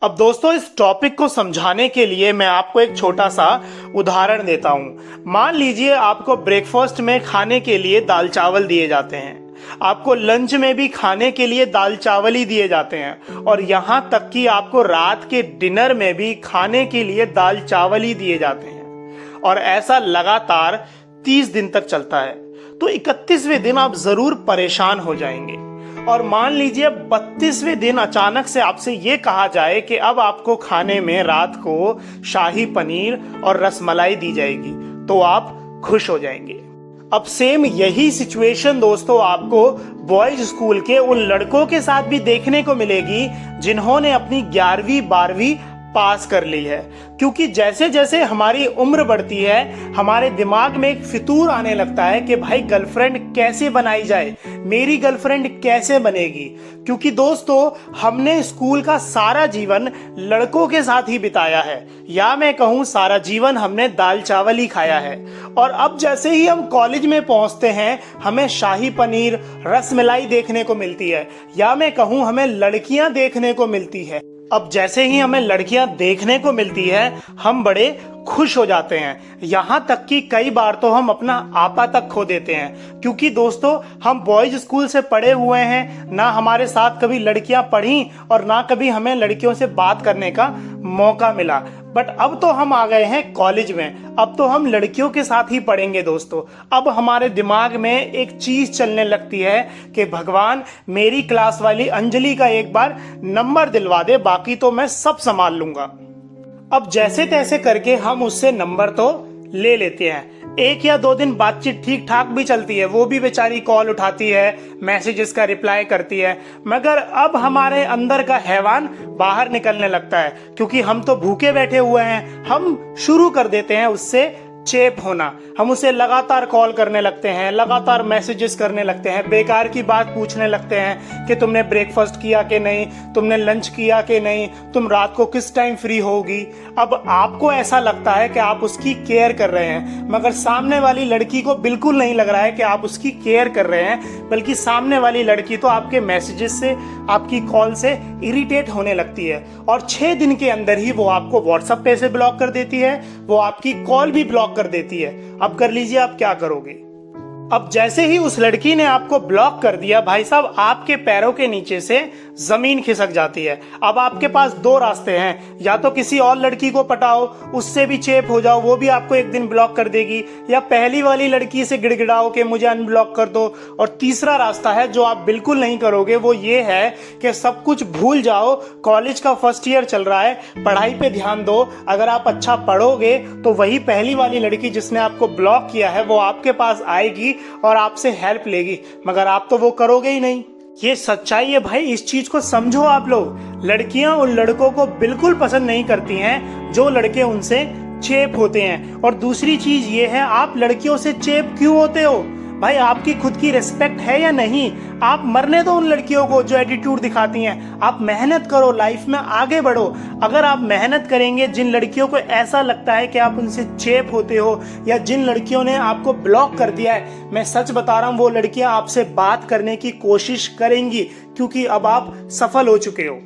अब दोस्तों इस टॉपिक को समझाने के लिए मैं आपको एक छोटा सा उदाहरण देता हूँ। मान लीजिए आपको ब्रेकफास्ट में खाने के लिए दाल चावल दिए जाते हैं, आपको लंच में भी खाने के लिए दाल चावल ही दिए जाते हैं, और यहाँ तक कि आपको रात के डिनर में भी खाने के लिए दाल चावल ही दिए जाते हैं। और ऐसा लगातार 30 दिन तक चलता है, तो 31वें दिन आप जरूर परेशान हो जाएंगे। और मान लीजिए 32वें दिन अचानक से आपसे ये कहा जाए कि अब आपको खाने में रात को शाही पनीर और रसमलाई दी जाएगी, तो आप खुश हो जाएंगे। अब सेम यही सिचुएशन दोस्तों आपको बॉयज स्कूल के उन लड़कों के साथ भी देखने को मिलेगी जिन्होंने अपनी 11वीं 12वीं पास कर ली है। क्योंकि जैसे जैसे हमारी उम्र बढ़ती है, हमारे दिमाग में एक फितूर आने लगता है कि भाई गर्लफ्रेंड कैसे बनाई जाए, मेरी गर्लफ्रेंड कैसे बनेगी। क्योंकि दोस्तों हमने स्कूल का सारा जीवन लड़कों के साथ ही बिताया है, या मैं कहूँ सारा जीवन हमने दाल चावल ही खाया है। और अब जैसे ही हम कॉलेज में पहुंचते हैं, हमें शाही पनीर रसमलाई देखने को मिलती है, या मैं कहूँ हमें लड़कियां देखने को मिलती है। अब जैसे ही हमें लड़कियां देखने को मिलती है, हम बड़े खुश हो जाते हैं। यहाँ तक कि कई बार तो हम अपना आपा तक खो देते हैं। क्योंकि दोस्तों हम बॉयज स्कूल से पढ़े हुए हैं, ना हमारे साथ कभी लड़कियां पढ़ी और ना कभी हमें लड़कियों से बात करने का मौका मिला। बट अब तो हम आ गए हैं कॉलेज में, अब तो हम लड़कियों के साथ ही पढ़ेंगे दोस्तों। अब हमारे दिमाग में एक चीज चलने लगती है कि भगवान मेरी क्लास वाली अंजलि का एक बार नंबर दिलवा दे, बाकी तो मैं सब संभाल लूंगा। अब जैसे तैसे करके हम उससे नंबर तो ले लेते हैं। 1 या 2 दिन बातचीत ठीक ठाक भी चलती है, वो भी बेचारी कॉल उठाती है, मैसेजेस का रिप्लाई करती है। मगर अब हमारे अंदर का हैवान बाहर निकलने लगता है, क्योंकि हम तो भूखे बैठे हुए हैं। हम शुरू कर देते हैं उससे चेप होना। हम उसे लगातार कॉल करने लगते हैं, लगातार मैसेजेस करने लगते हैं, बेकार की बात पूछने लगते हैं कि तुमने ब्रेकफास्ट किया कि नहीं, तुमने लंच किया कि नहीं, तुम रात को किस टाइम फ्री होगी। अब आपको ऐसा लगता है कि आप उसकी केयर कर रहे हैं, मगर सामने वाली लड़की को बिल्कुल नहीं लग रहा है कि आप उसकी केयर कर रहे हैं, बल्कि सामने वाली लड़की तो आपके मैसेजेस से, आपकी कॉल से इरिटेट होने लगती है। और 6 दिन के अंदर ही वो आपको व्हाट्सएप पे से ब्लॉक कर देती है, वो आपकी कॉल भी ब्लॉक कर देती है। अब कर लीजिए आप क्या करोगे। अब जैसे ही उस लड़की ने आपको ब्लॉक कर दिया, भाई साहब आपके पैरों के नीचे से जमीन खिसक जाती है। अब आपके पास 2 रास्ते हैं, या तो किसी और लड़की को पटाओ, उससे भी चेप हो जाओ, वो भी आपको एक दिन ब्लॉक कर देगी, या पहली वाली लड़की से गिड़गिड़ाओ कि मुझे अनब्लॉक कर दो। और तीसरा रास्ता है जो आप बिल्कुल नहीं करोगे, वो ये है कि सब कुछ भूल जाओ, कॉलेज का फर्स्ट ईयर चल रहा है, पढ़ाई पे ध्यान दो। अगर आप अच्छा पढ़ोगे तो वही पहली वाली लड़की जिसने आपको ब्लॉक किया है वो आपके पास आएगी और आपसे हेल्प लेगी, मगर आप तो वो करोगे ही नहीं। ये सच्चाई है भाई, इस चीज को समझो आप लोग। लड़कियां उन लड़कों को बिल्कुल पसंद नहीं करती हैं जो लड़के उनसे चेप होते हैं। और दूसरी चीज ये है, आप लड़कियों से चेप क्यों होते हो भाई? आपकी खुद की रिस्पेक्ट है या नहीं? आप मरने दो उन लड़कियों को जो एटीट्यूड दिखाती हैं। आप मेहनत करो, लाइफ में आगे बढ़ो। अगर आप मेहनत करेंगे, जिन लड़कियों को ऐसा लगता है कि आप उनसे चेप होते हो, या जिन लड़कियों ने आपको ब्लॉक कर दिया है, मैं सच बता रहा हूं वो लड़कियां आपसे बात करने की कोशिश करेंगी, क्योंकि अब आप सफल हो चुके हो।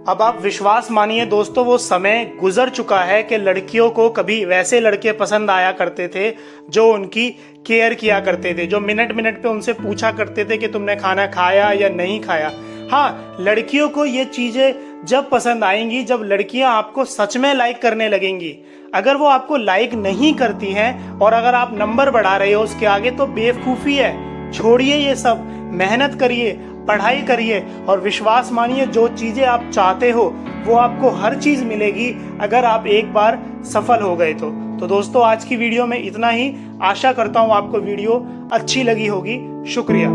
अब आप विश्वास मानिए दोस्तों, वो समय गुजर चुका है कि लड़कियों को कभी वैसे लड़के पसंद आया करते थे जो उनकी केयर किया करते थे, जो मिनट मिनट पे उनसे पूछा करते थे कि तुमने खाना खाया या नहीं खाया। हाँ, लड़कियों को ये चीजें जब पसंद आएंगी जब लड़कियां आपको सच में लाइक करने लगेंगी। अगर वो आपको लाइक नहीं करती हैं और अगर आप नंबर बढ़ा रहे हो उसके आगे, तो बेवकूफ़ी है। छोड़िए ये सब, मेहनत करिए, पढ़ाई करिए, और विश्वास मानिए जो चीजें आप चाहते हो वो आपको हर चीज मिलेगी अगर आप एक बार सफल हो गए तो दोस्तों आज की वीडियो में इतना ही। आशा करता हूँ आपको वीडियो अच्छी लगी होगी। शुक्रिया।